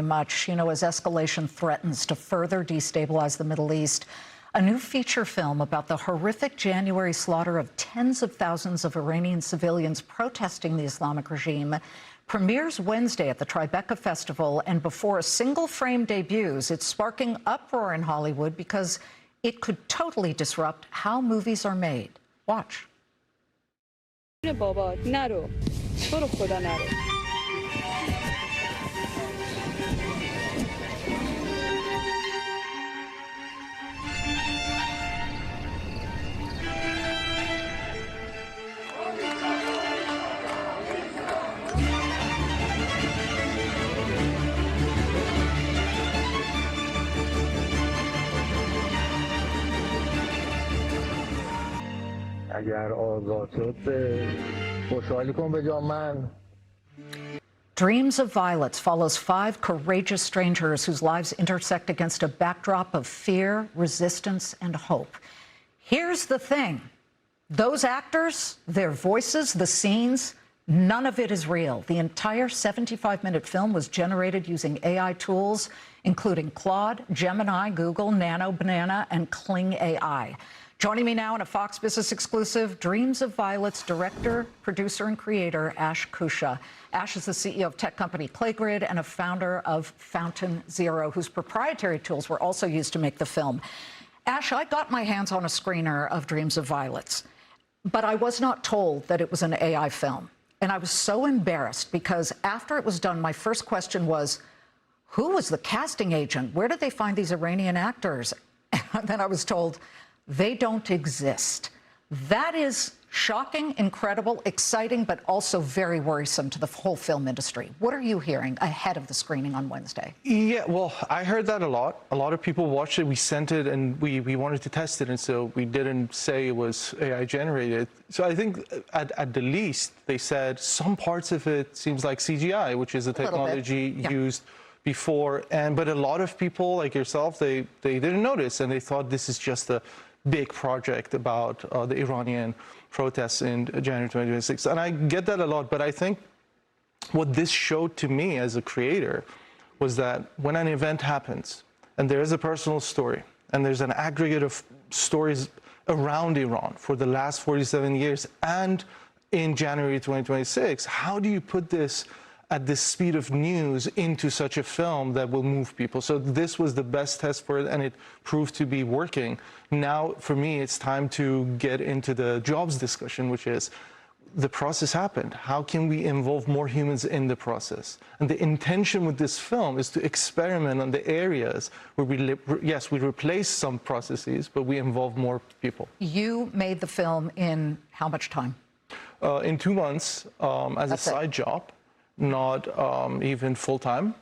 Much, as escalation threatens to further destabilize the Middle East, a new feature film about the horrific January slaughter of tens of thousands of Iranian civilians protesting the Islamic regime premieres Wednesday at the Tribeca Festival, and before a single frame debuts, it's sparking uproar in Hollywood because it could totally disrupt how movies are made. Watch. Dreams of Violets follows 5 courageous strangers whose lives intersect against a backdrop of fear, resistance, and hope. Here's the thing. Those actors, their voices, the scenes, none of it is real. The entire 75-minute film was generated using AI tools, including Claude, Gemini, Google, Nano, Banana, and Kling AI. Joining me now in a Fox Business exclusive, Dreams of Violets director, producer, and creator, Ash Koosha. Ash is the CEO of tech company PlayGrid and a founder of Fountain Zero, whose proprietary tools were also used to make the film. Ash, I got my hands on a screener of Dreams of Violets, but I was not told that it was an AI film. And I was so embarrassed because after it was done, my first question was, who was the casting agent? Where did they find these Iranian actors? And then I was told, they don't exist. That is shocking, incredible, exciting, but also very worrisome to the whole film industry. What are you hearing ahead of the screening on Wednesday? Yeah, well, I heard that a lot. A lot of people watched it. We sent it and we wanted to test it, and so we didn't say it was AI generated. So I think at the least, they said some parts of it seems like CGI, which is a technology used before. But a lot of people like yourself, they didn't notice, and they thought this is just a big project about the Iranian protests in January 2026. And I get that a lot, but I think what this showed to me as a creator was that when an event happens and there is a personal story and there's an aggregate of stories around Iran for the last 47 years and in January 2026, how do you put this at the speed of news into such a film that will move people? So this was the best test for it, and it proved to be working. Now, for me, it's time to get into the jobs discussion, which is the process happened. How can we involve more humans in the process? And the intention with this film is to experiment on the areas where we replace some processes, but we involve more people. You made the film in how much time? In 2 months as a side job. Not even full-time.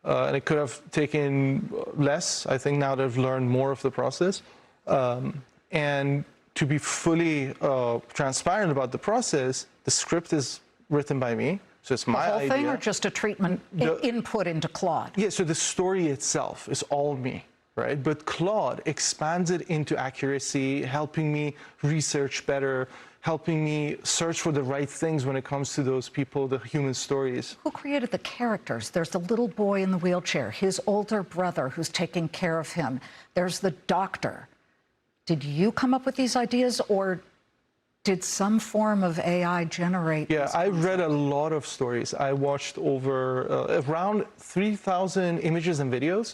And it could have taken less, I think, now that I've learned more of the process. And to be fully transparent about the process, the script is written by me, so it's my idea. The whole thing, or just a treatment input into Claude? Yeah, so the story itself is all me, right? But Claude expands it into accuracy, helping me research better, helping me search for the right things when it comes to those people, the human stories. Who created the characters? There's the little boy in the wheelchair, his older brother who's taking care of him. There's the doctor. Did you come up with these ideas, or did some form of AI generate? Yeah, I read a lot of stories. I watched over around 3,000 images and videos,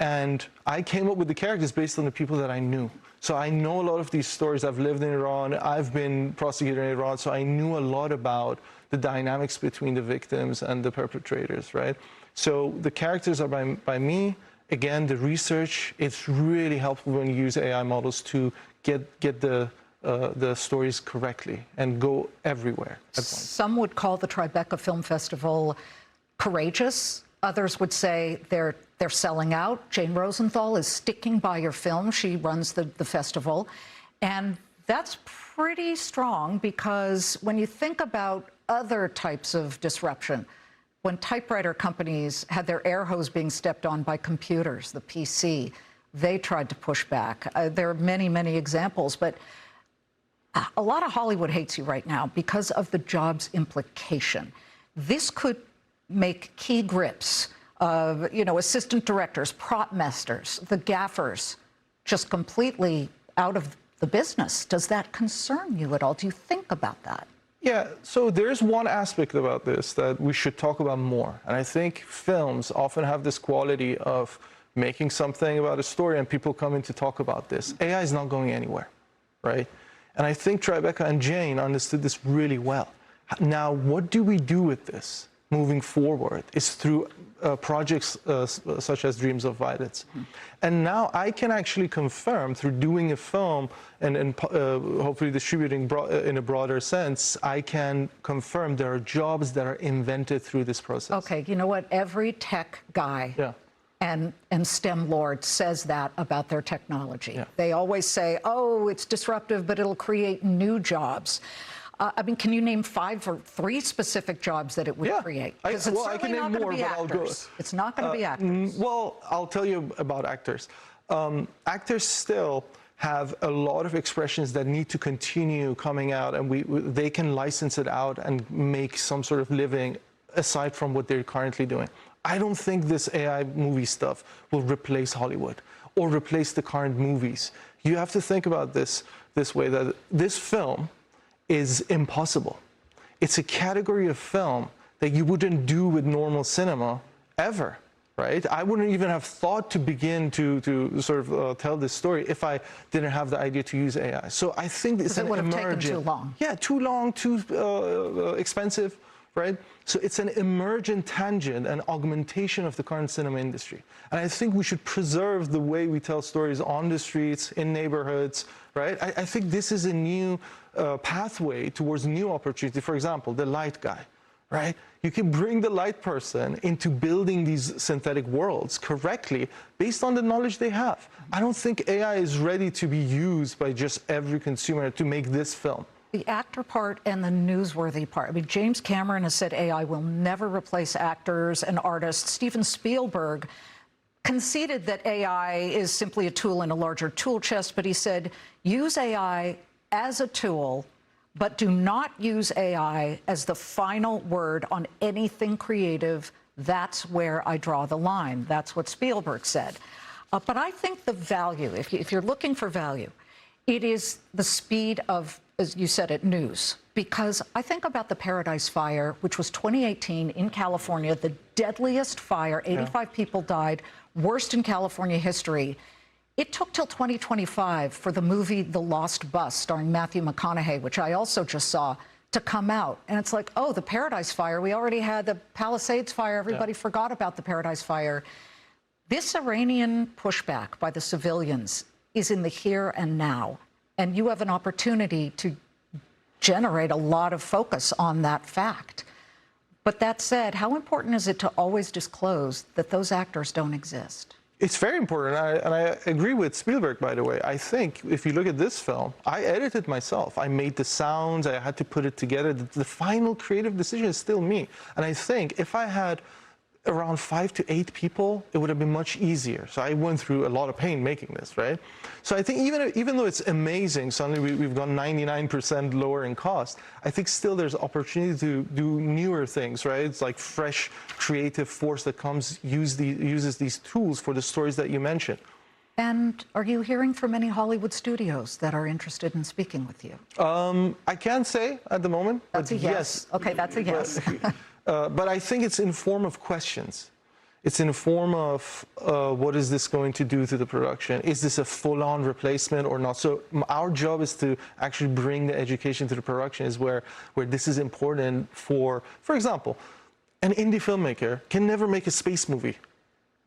and I came up with the characters based on the people that I knew. So I know a lot of these stories. I've lived in Iran. I've been prosecuted in Iran. So I knew a lot about the dynamics between the victims and the perpetrators, right? So the characters are by me. Again, the research, it's really helpful when you use AI models to get the stories correctly and go everywhere at once. Some would call the Tribeca Film Festival courageous. Others would say they're selling out. Jane Rosenthal is sticking by your film. She runs the festival. And that's pretty strong, because when you think about other types of disruption, when typewriter companies had their air hose being stepped on by computers, the PC, they tried to push back. There are many, many examples, but a lot of Hollywood hates you right now because of the jobs implication. This could make key grips assistant directors, prop masters, the gaffers, just completely out of the business. Does that concern you at all? Do you think about that? Yeah, so there's one aspect about this that we should talk about more. And I think films often have this quality of making something about a story and people come in to talk about this. AI is not going anywhere, right? And I think Tribeca and Jane understood this really well. Now, what do we do with this moving forward is through projects such as Dreams of Violets. And now I can actually confirm through doing a film and hopefully distributing in a broader sense, I can confirm there are jobs that are invented through this process. Okay, you know what? Every tech guy and STEM lord says that about their technology. Yeah. They always say, oh, it's disruptive, but it'll create new jobs. I mean, can you name 5 or 3 specific jobs that it would create? Because it's certainly not going to be actors. It's not going to be actors. Well, I'll tell you about actors. Actors still have a lot of expressions that need to continue coming out, and they can license it out and make some sort of living aside from what they're currently doing. I don't think this AI movie stuff will replace Hollywood or replace the current movies. You have to think about this way, that this film is impossible. It's a category of film that you wouldn't do with normal cinema ever, right? I wouldn't even have thought to begin to sort of tell this story if I didn't have the idea to use AI. So I think it's an emergent. It would have taken too long. Yeah, too long, too expensive, right? So it's an emergent tangent and augmentation of the current cinema industry. And I think we should preserve the way we tell stories on the streets, in neighborhoods, right? I think this is a new pathway towards new opportunity. For example, the light guy, right? You can bring the light person into building these synthetic worlds correctly based on the knowledge they have. I don't think AI is ready to be used by just every consumer to make this film. The actor part and the newsworthy part. I mean, James Cameron has said AI will never replace actors and artists. Steven Spielberg conceded that AI is simply a tool in a larger tool chest, but he said, use AI as a tool, but do not use AI as the final word on anything creative. That's where I draw the line. That's what Spielberg said. But I think the value, if you're looking for value, it is the speed of, as you said it, news. Because I think about the Paradise Fire, which was 2018 in California, the deadliest fire, 85 people died, worst in California history. It took till 2025 for the movie The Lost Bus, starring Matthew McConaughey, which I also just saw, to come out. And it's like, oh, the Paradise Fire, we already had the Palisades Fire, everybody forgot about the Paradise Fire. This Iranian pushback by the civilians is in the here and now. And you have an opportunity to generate a lot of focus on that fact. But that said, how important is it to always disclose that those actors don't exist? It's very important, and I agree with Spielberg, by the way. I think if you look at this film, I edited myself. I made the sounds, I had to put it together. The final creative decision is still me. And I think if I had around 5 to 8 people, it would have been much easier. So I went through a lot of pain making this, right? So I think even though it's amazing, suddenly we've gone 99% lower in cost, I think still there's opportunity to do newer things, right? It's like fresh creative force that uses these tools for the stories that you mentioned. And are you hearing from any Hollywood studios that are interested in speaking with you? I can't say at the moment. That's a yes. Okay, that's a yes. But I think it's in form of questions. It's in form of what is this going to do to the production? Is this a full-on replacement or not? So our job is to actually bring the education to the production, is where this is important for example, an indie filmmaker can never make a space movie.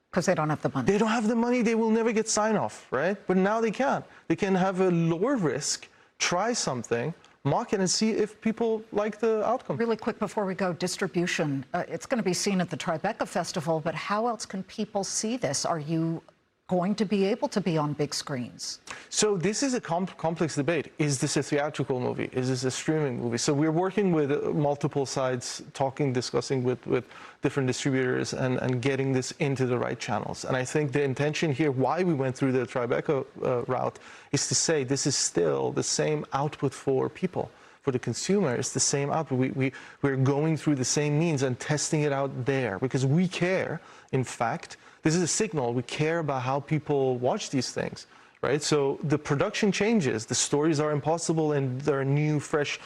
Because they don't have the money. They don't have the money, they will never get sign-off, right? But now they can. They can have a lower risk, try something, mock it and see if people like the outcome. Really quick before we go, distribution. It's going to be seen at the Tribeca Festival, but how else can people see this? Are you going to be able to be on big screens? So this is a complex debate. Is this a theatrical movie? Is this a streaming movie? So we're working with multiple sides, discussing with different distributors and getting this into the right channels. And I think the intention here, why we went through the Tribeca route, is to say this is still the same output for people, for the consumer, it's the same output. We're going through the same means and testing it out there because we care. In fact, this is a signal. We care about how people watch these things, right? So the production changes. The stories are impossible, and there are new, fresh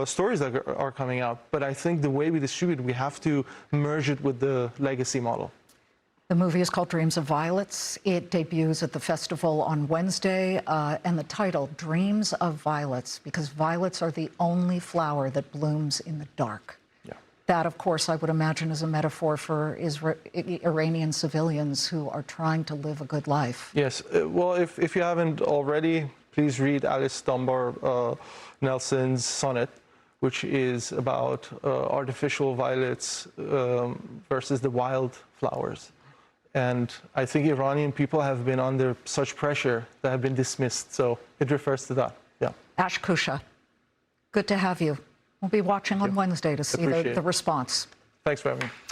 stories that are coming out. But I think the way we distribute, we have to merge it with the legacy model. The movie is called Dreams of Violets. It debuts at the festival on Wednesday, and the title, Dreams of Violets, because violets are the only flower that blooms in the dark. Yeah. That, of course, I would imagine is a metaphor for Iranian civilians who are trying to live a good life. Yes. Well, if you haven't already, please read Alice Dunbar Nelson's sonnet, which is about artificial violets versus the wild flowers. And I think Iranian people have been under such pressure that have been dismissed. So it refers to that. Yeah. Ash Koosha, good to have you. We'll be watching on Wednesday to see the response. Thanks for having me.